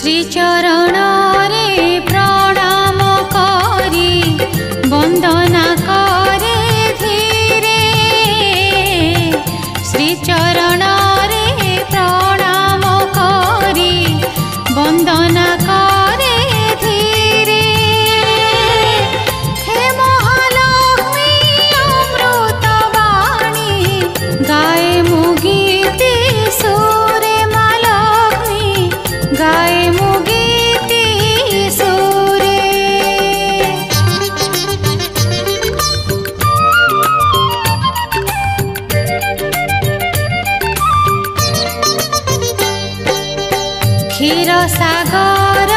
श्रीचरण रे प्रणाम करी वंदना करे धीरे श्रीचरण रे प्रणाम करी वंदना करे धीरे हे महालक्ष्मी अमृत वाणी गाए मुगीति सुरे महालक्ष्मी गाए मुगीति सुरे क्षीर सागर